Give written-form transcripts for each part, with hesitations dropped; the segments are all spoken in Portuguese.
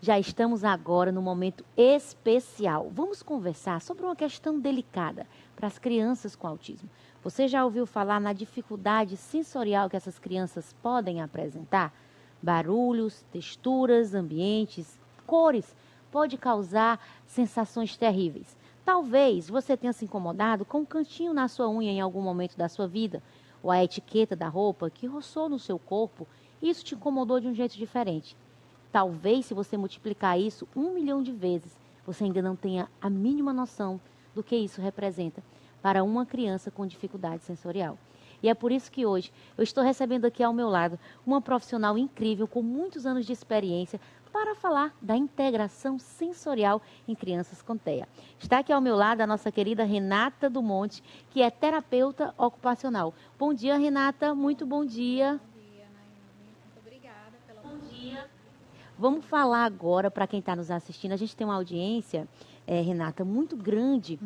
Já estamos agora no momento especial. Vamos conversar sobre uma questão delicada para as crianças com autismo. Você já ouviu falar na dificuldade sensorial que essas crianças podem apresentar? Barulhos, texturas, ambientes, cores, pode causar sensações terríveis. Talvez você tenha se incomodado com um cantinho na sua unha em algum momento da sua vida, ou a etiqueta da roupa que roçou no seu corpo, e isso te incomodou de um jeito diferente. Talvez, se você multiplicar isso 1 milhão de vezes, você ainda não tenha a mínima noção do que isso representa para uma criança com dificuldade sensorial. E é por isso que hoje eu estou recebendo aqui ao meu lado uma profissional incrível com muitos anos de experiência para falar da integração sensorial em crianças com TEA. Está aqui ao meu lado a nossa querida Renata do Monte, que é terapeuta ocupacional. Bom dia, Renata. Muito bom dia. Bom dia, Naime. Muito obrigada pela oportunidade. Vamos falar agora para quem está nos assistindo. A gente tem uma audiência, Renata, muito grande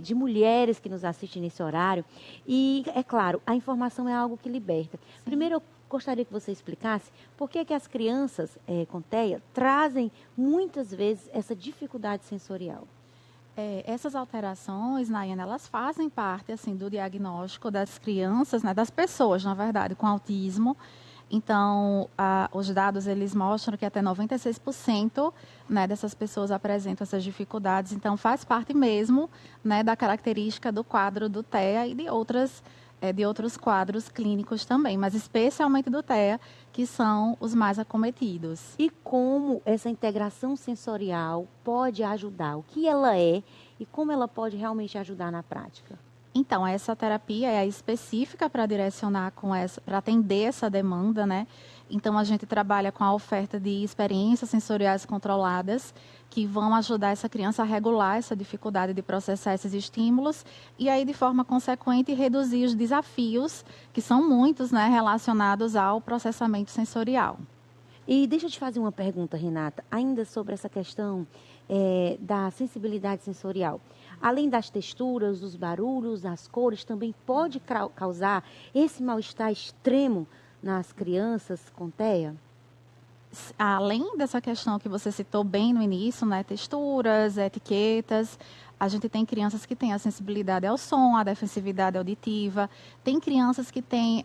de mulheres que nos assistem nesse horário. E, é claro, a informação é algo que liberta. Sim. Primeiro, eu gostaria que você explicasse por que as crianças com TEA trazem muitas vezes essa dificuldade sensorial. Essas alterações, Nayana, elas fazem parte assim, do diagnóstico das crianças, né, das pessoas, na verdade, com autismo. Então, os dados eles mostram que até 96%, né, dessas pessoas apresentam essas dificuldades. Então, faz parte mesmo, né, da característica do quadro do TEA e de outros quadros clínicos também, mas especialmente do TEA, que são os mais acometidos. E como essa integração sensorial pode ajudar? O que ela é e como ela pode realmente ajudar na prática? Então, essa terapia é específica para direcionar para atender essa demanda, né? Então, a gente trabalha com a oferta de experiências sensoriais controladas que vão ajudar essa criança a regular essa dificuldade de processar esses estímulos e aí, de forma consequente, reduzir os desafios, que são muitos, né, relacionados ao processamento sensorial. E deixa eu te fazer uma pergunta, Renata, ainda sobre essa questão da sensibilidade sensorial. Além das texturas, dos barulhos, das cores, também pode causar esse mal-estar extremo nas crianças com TEA? Além dessa questão que você citou bem no início, né, texturas, etiquetas, a gente tem crianças que têm a sensibilidade ao som, a defensividade auditiva, tem crianças que têm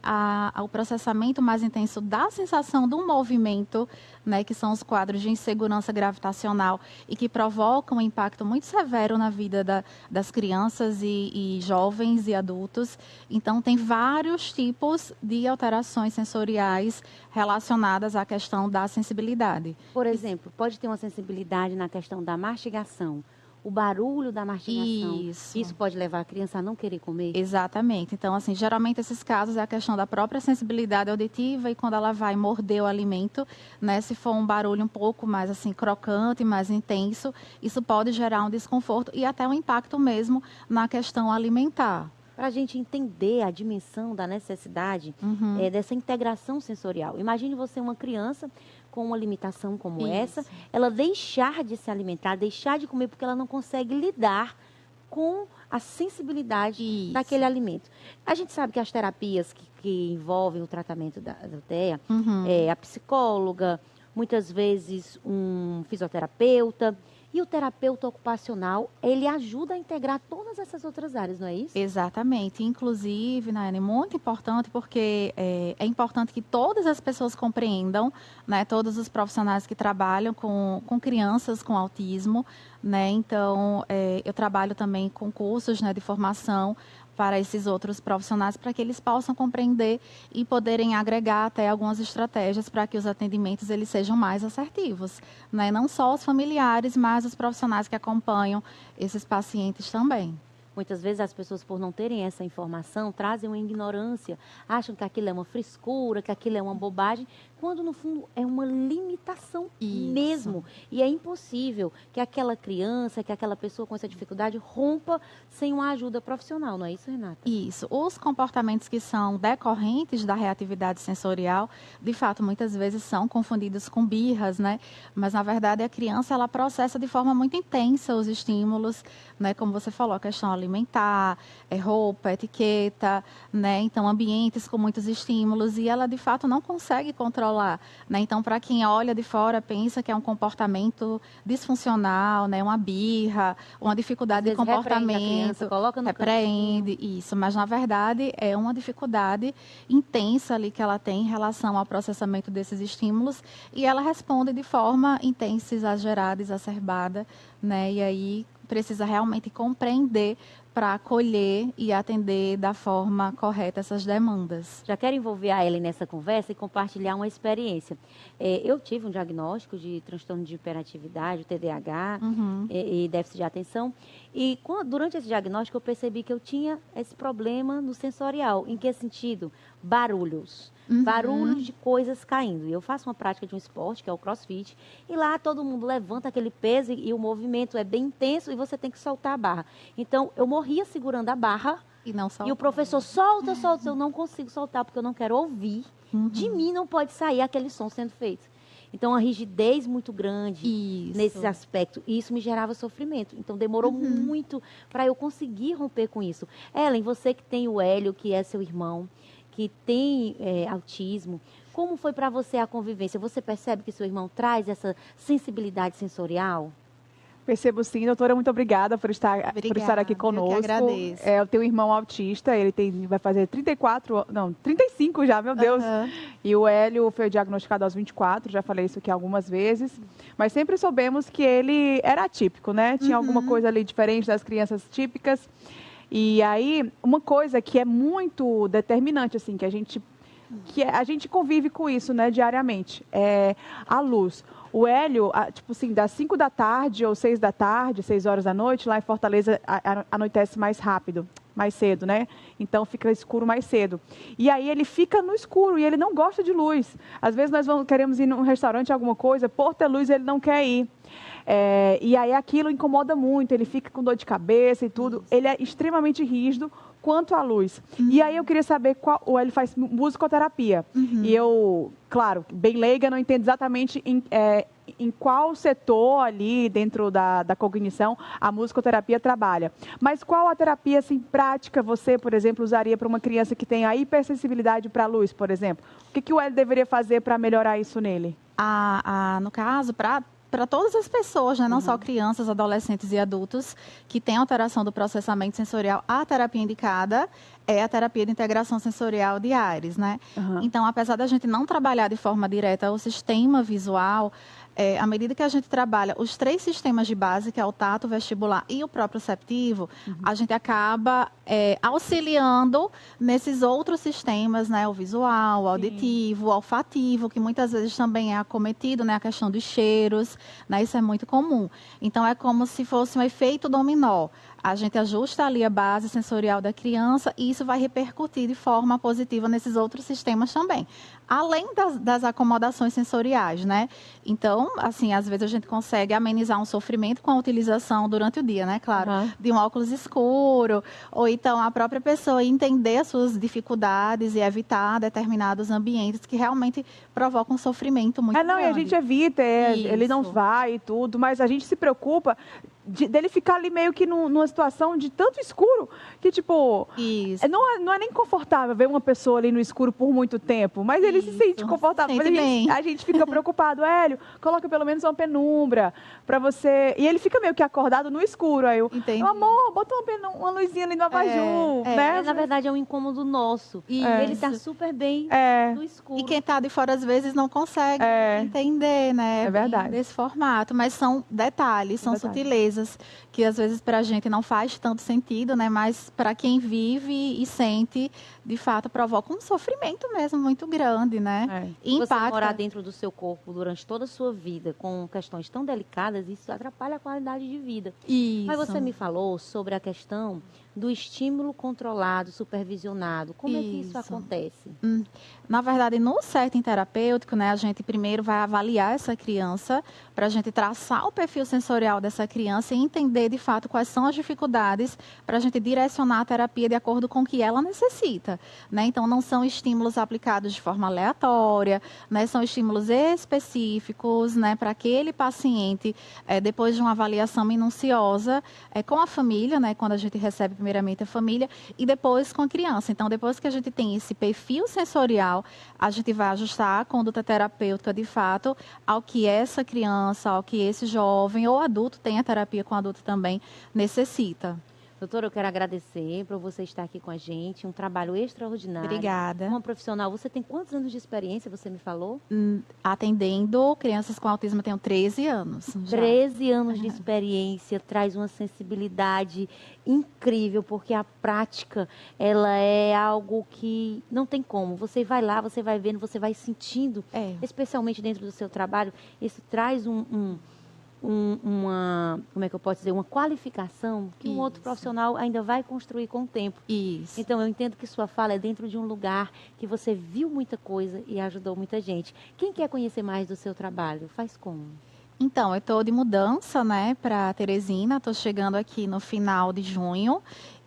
o processamento mais intenso da sensação do movimento, né, que são os quadros de insegurança gravitacional e que provocam um impacto muito severo na vida das crianças e jovens e adultos. Então, tem vários tipos de alterações sensoriais relacionadas à questão da sensibilidade. Por exemplo, pode ter uma sensibilidade na questão da mastigação. O barulho da mastigação, isso pode levar a criança a não querer comer? Exatamente. Então, assim, geralmente esses casos é a questão da própria sensibilidade auditiva e quando ela vai morder o alimento, né, se for um barulho um pouco mais assim crocante, mais intenso, isso pode gerar um desconforto e até um impacto mesmo na questão alimentar. Para a gente entender a dimensão da necessidade dessa integração sensorial. Imagine você uma criança com uma limitação como essa, ela deixar de se alimentar, deixar de comer porque ela não consegue lidar com a sensibilidade daquele alimento. A gente sabe que as terapias que envolvem o tratamento da TEA, a psicóloga, muitas vezes um fisioterapeuta, e o terapeuta ocupacional, ele ajuda a integrar todas essas outras áreas, não é isso? Exatamente. Inclusive, Nayane, muito importante porque é importante que todas as pessoas compreendam, né, todos os profissionais que trabalham com crianças com autismo, né? Então, eu trabalho também com cursos, né, de formação para esses outros profissionais, para que eles possam compreender e poderem agregar até algumas estratégias para que os atendimentos eles sejam mais assertivos, né? Não só os familiares, mas os profissionais que acompanham esses pacientes também. Muitas vezes as pessoas, por não terem essa informação, trazem uma ignorância, acham que aquilo é uma frescura, que aquilo é uma bobagem, quando no fundo é uma limitação mesmo. E é impossível que aquela criança, que aquela pessoa com essa dificuldade rompa sem uma ajuda profissional, não é isso, Renata? Isso. Os comportamentos que são decorrentes da reatividade sensorial, de fato, muitas vezes são confundidos com birras, né? Mas, na verdade, a criança, ela processa de forma muito intensa os estímulos, né? Como você falou, a questão alimentar, alimentar, roupa, etiqueta, né? Então, ambientes com muitos estímulos, e ela, de fato, não consegue controlar, né? Então, para quem olha de fora, pensa que é um comportamento disfuncional, né? Uma birra, uma dificuldade de comportamento, criança, coloca no repreende, isso, mas, na verdade, é uma dificuldade intensa ali que ela tem em relação ao processamento desses estímulos, e ela responde de forma intensa, exagerada, exacerbada, né? E aí precisa realmente compreender para acolher e atender da forma correta essas demandas. Já quero envolver a Ellen nessa conversa e compartilhar uma experiência. Eu tive um diagnóstico de transtorno de hiperatividade, TDAH e déficit de atenção. E durante esse diagnóstico eu percebi que eu tinha esse problema no sensorial. Em que sentido? Barulhos. Barulhos de coisas caindo. E eu faço uma prática de um esporte, que é o CrossFit, e lá todo mundo levanta aquele peso e o movimento é bem intenso e você tem que soltar a barra. Então, eu morria segurando a barra e o professor solta, eu não consigo soltar porque eu não quero ouvir. De mim não pode sair aquele som sendo feito. Então, uma rigidez muito grande nesse aspecto. E isso me gerava sofrimento. Então, demorou muito para eu conseguir romper com isso. Ellen, você que tem o Hélio, que é seu irmão, que tem autismo, como foi para você a convivência? Você percebe que seu irmão traz essa sensibilidade sensorial? Percebo sim, doutora, muito obrigada por estar aqui conosco. Eu que agradeço. Eu tenho um irmão autista, ele vai fazer 35 já, meu Deus. E o Hélio foi diagnosticado aos 24, já falei isso aqui algumas vezes. Mas sempre soubemos que ele era atípico, né? Tinha alguma coisa ali diferente das crianças típicas. E aí, uma coisa que é muito determinante, assim, que a gente convive com isso, né, diariamente, é a luz. O Hélio, tipo assim, das 5 da tarde ou 6 da tarde, 6 horas da noite, lá em Fortaleza anoitece mais rápido, mais cedo, né? Então fica escuro mais cedo. E aí ele fica no escuro e ele não gosta de luz. Às vezes nós queremos ir num restaurante, alguma coisa, por ter luz ele não quer ir. E aí aquilo incomoda muito, ele fica com dor de cabeça e tudo. Ele é extremamente rígido quanto à luz. E aí eu queria saber ele faz musicoterapia. E eu, claro, bem leiga, não entendo exatamente em qual setor ali dentro da cognição a musicoterapia trabalha. Mas qual a terapia assim, prática você, por exemplo, usaria para uma criança que tem a hipersensibilidade para a luz, por exemplo? O que o Hélio deveria fazer para melhorar isso nele? No caso, para todas as pessoas, né? Não só crianças, adolescentes e adultos que têm alteração do processamento sensorial, a terapia indicada é a terapia de integração sensorial de Aires, né? Então, apesar da gente não trabalhar de forma direta o sistema visual, à medida que a gente trabalha os 3 sistemas de base, que é o tato, o vestibular e o proprioceptivo, a gente acaba auxiliando nesses outros sistemas, né? O visual, o auditivo, o olfativo, que muitas vezes também é acometido, né? A questão dos cheiros, né? Isso é muito comum. Então, é como se fosse um efeito dominó. A gente ajusta ali a base sensorial da criança e isso vai repercutir de forma positiva nesses outros sistemas também. Além das acomodações sensoriais, né? Então, assim, às vezes a gente consegue amenizar um sofrimento com a utilização durante o dia, né? Claro, de um óculos escuro, ou então a própria pessoa entender as suas dificuldades e evitar determinados ambientes que realmente provocam sofrimento muito grande. E a gente evita, ele não vai e tudo, mas a gente se preocupa dele ficar ali meio que numa situação de tanto escuro que, tipo, não é nem confortável ver uma pessoa ali no escuro por muito tempo, mas ele se sente confortável. A gente fica preocupado. Hélio, coloca pelo menos uma penumbra para você... E ele fica meio que acordado no escuro. Aí eu, amor, bota uma luzinha ali no abajur, né? Na verdade, é um incômodo nosso. E ele está super bem no escuro. E quem está de fora, às vezes, não consegue entender, né? É verdade. Desse formato. Mas são detalhes, são sutilezas que às vezes para a gente não faz tanto sentido, né? Mas para quem vive e sente, de fato, provoca um sofrimento mesmo muito grande, né? Impacta. Você morar dentro do seu corpo durante toda a sua vida com questões tão delicadas, isso atrapalha a qualidade de vida. Mas você me falou sobre a questão do estímulo controlado, supervisionado. Como é que isso acontece? Na verdade, no setting terapêutico, né, a gente primeiro vai avaliar essa criança para a gente traçar o perfil sensorial dessa criança criança e entender, de fato, quais são as dificuldades para a gente direcionar a terapia de acordo com o que ela necessita, né? Então, não são estímulos aplicados de forma aleatória, né? São estímulos específicos, né, para aquele paciente, depois de uma avaliação minuciosa com a família, né, quando a gente recebe primeiramente a família, e depois com a criança. Então, depois que a gente tem esse perfil sensorial, a gente vai ajustar a conduta terapêutica, de fato, ao que essa criança, ao que esse jovem ou adulto, tem a terapia com adulto também, necessita. Doutora, eu quero agradecer por você estar aqui com a gente, um trabalho extraordinário. Obrigada. Uma profissional, você tem quantos anos de experiência, você me falou? Atendendo crianças com autismo, eu tenho 13 anos. Já. 13 anos de experiência, traz uma sensibilidade incrível, porque a prática, ela é algo que não tem como. Você vai lá, você vai vendo, você vai sentindo, especialmente dentro do seu trabalho, isso traz uma, como é que eu posso dizer, uma qualificação que um outro profissional ainda vai construir com o tempo. Isso. Então, eu entendo que sua fala é dentro de um lugar que você viu muita coisa e ajudou muita gente. Quem quer conhecer mais do seu trabalho, faz como? Então, eu estou de mudança, né, para Teresina, estou chegando aqui no final de junho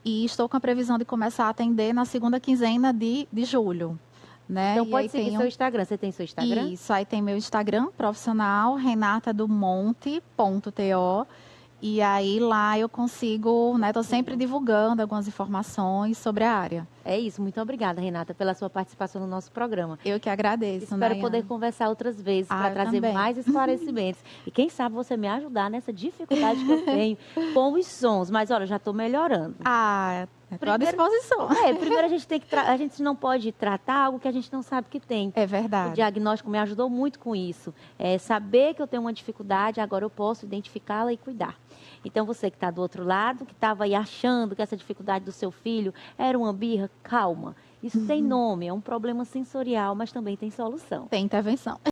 e estou com a previsão de começar a atender na segunda quinzena de julho. Né? Então, pode seguir seu Instagram. Você tem seu Instagram? Isso, aí tem meu Instagram profissional, renatadomonte.to. E aí lá eu consigo, né? Estou sempre divulgando algumas informações sobre a área. É isso. Muito obrigada, Renata, pela sua participação no nosso programa. Eu que agradeço, Espero poder conversar outras vezes para trazer também. mais esclarecimentos. E quem sabe você me ajudar nessa dificuldade que eu tenho com os sons. Mas, olha, já estou melhorando. Estou à disposição. Primeiro a gente não pode tratar algo que a gente não sabe que tem. É verdade. O diagnóstico me ajudou muito com isso. Saber que eu tenho uma dificuldade, agora eu posso identificá-la e cuidar. Então, você que está do outro lado, que estava aí achando que essa dificuldade do seu filho era uma birra, calma. Isso tem nome, é um problema sensorial, mas também tem solução. Tem intervenção.